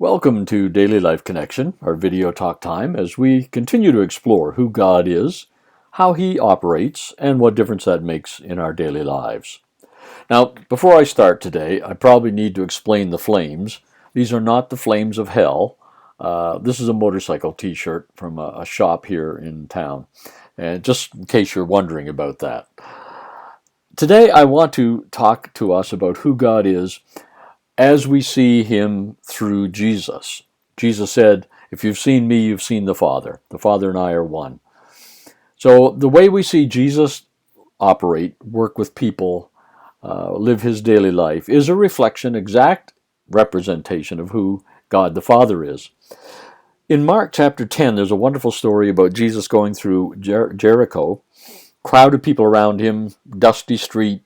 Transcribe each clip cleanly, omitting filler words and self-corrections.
Welcome to Daily Life Connection, our video talk time, as we continue to explore who God is, how He operates, and what difference that makes in our daily lives. Now, before I start today, I probably need to explain the flames. These are not the flames of hell. This is a motorcycle t-shirt from a shop here in town, and just in case you're wondering about that. Today, I want to talk to us about who God is as we see Him through Jesus. Jesus said, if you've seen me, you've seen the Father. The Father and I are one. So the way we see Jesus operate, work with people, live His daily life, is a reflection, exact representation of who God the Father is. In Mark chapter 10, there's a wonderful story about Jesus going through Jericho, crowd of people around Him, dusty street,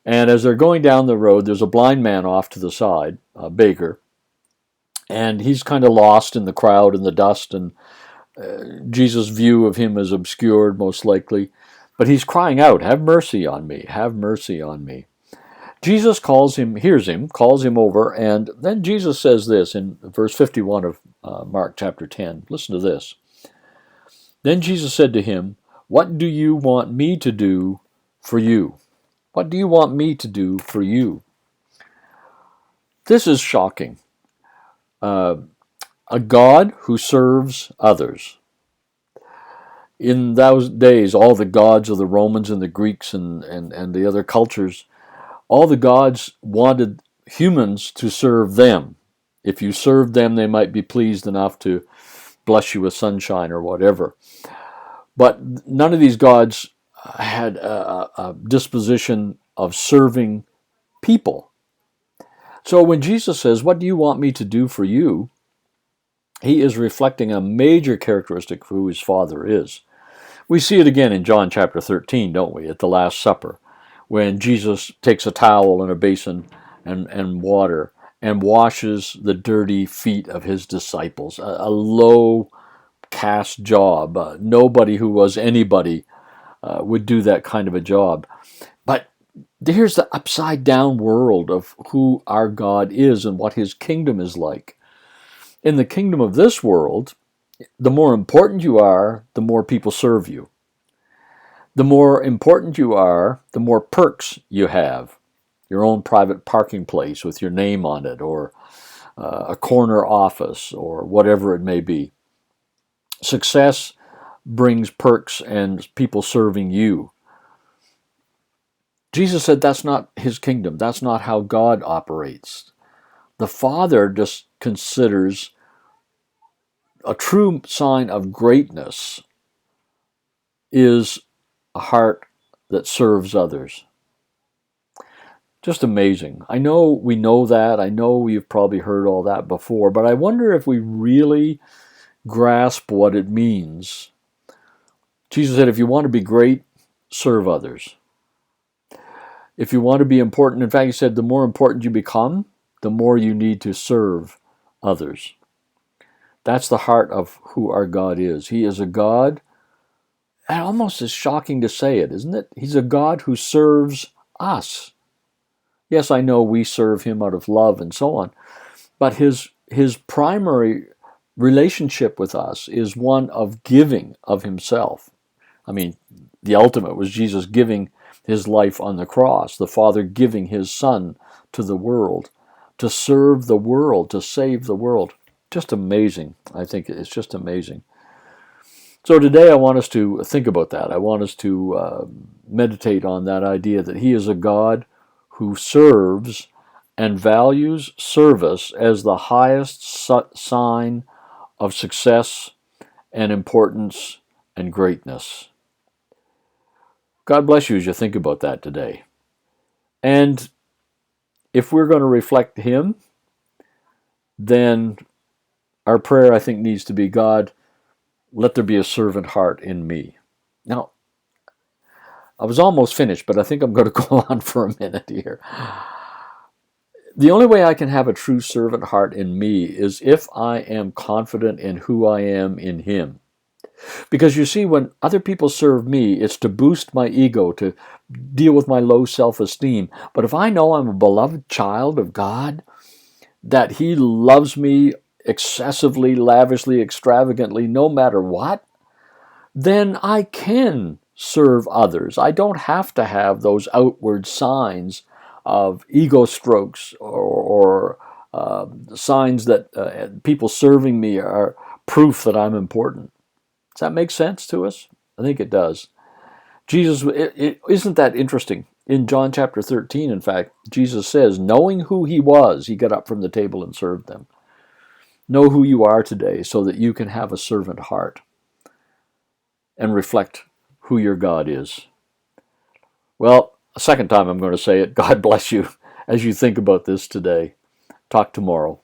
and as they're going down the road, there's a blind man off to the side, a beggar, and he's kind of lost in the crowd and the dust, and Jesus' view of him is obscured, most likely. But he's crying out, have mercy on me, have mercy on me. Jesus calls him, hears him, calls him over, and then Jesus says this in verse 51 of Mark chapter 10. Listen to this. Then Jesus said to him, what do you want me to do for you? What do you want me to do for you? This is shocking. A God who serves others. In those days, all the gods of the Romans and the Greeks and the other cultures, all the gods wanted humans to serve them. If you served them, they might be pleased enough to bless you with sunshine or whatever. But none of these gods had a disposition of serving people. So when Jesus says, what do you want me to do for you? He is reflecting a major characteristic of who His Father is. We see it again in John chapter 13, don't we, at the Last Supper, when Jesus takes a towel and a basin and water and washes the dirty feet of His disciples. A low caste job. Nobody who was anybody would do that kind of a job. But here's the upside down world of who our God is and what His kingdom is like. In the kingdom of this world, the more important you are, the more people serve you. The more important you are, the more perks you have. Your own private parking place with your name on it, or a corner office, or whatever it may be. Success brings perks and people serving you. Jesus said that's not His kingdom. That's not how God operates. The Father just considers a true sign of greatness is a heart that serves others. Just amazing. I know we know that. I know you've probably heard all that before, but I wonder if we really grasp what it means. Jesus said, if you want to be great, serve others. If you want to be important, in fact, He said, the more important you become, the more you need to serve others. That's the heart of who our God is. He is a God, and almost is shocking to say it, isn't it? He's a God who serves us. Yes, I know we serve Him out of love and so on, but His primary relationship with us is one of giving of Himself. I mean, the ultimate was Jesus giving His life on the cross, the Father giving His Son to the world, to serve the world, to save the world. Just amazing. I think it's just amazing. So today I want us to think about that. I want us to meditate on that idea that He is a God who serves and values service as the highest sign of success and importance and greatness. God bless you as you think about that today. And if we're going to reflect Him, then our prayer, I think, needs to be, God, let there be a servant heart in me. Now, I was almost finished, but I think I'm going to go on for a minute here. The only way I can have a true servant heart in me is if I am confident in who I am in Him. Because you see, when other people serve me, it's to boost my ego, to deal with my low self-esteem. But if I know I'm a beloved child of God, that He loves me excessively, lavishly, extravagantly, no matter what, then I can serve others. I don't have to have those outward signs of ego strokes or signs that people serving me are proof that I'm important. Does that make sense to us? I think it does. Jesus, isn't that interesting? In John chapter 13, in fact, Jesus says, knowing who He was, He got up from the table and served them. Know who you are today so that you can have a servant heart and reflect who your God is. Well, a second time I'm going to say it. God bless you as you think about this today. Talk tomorrow.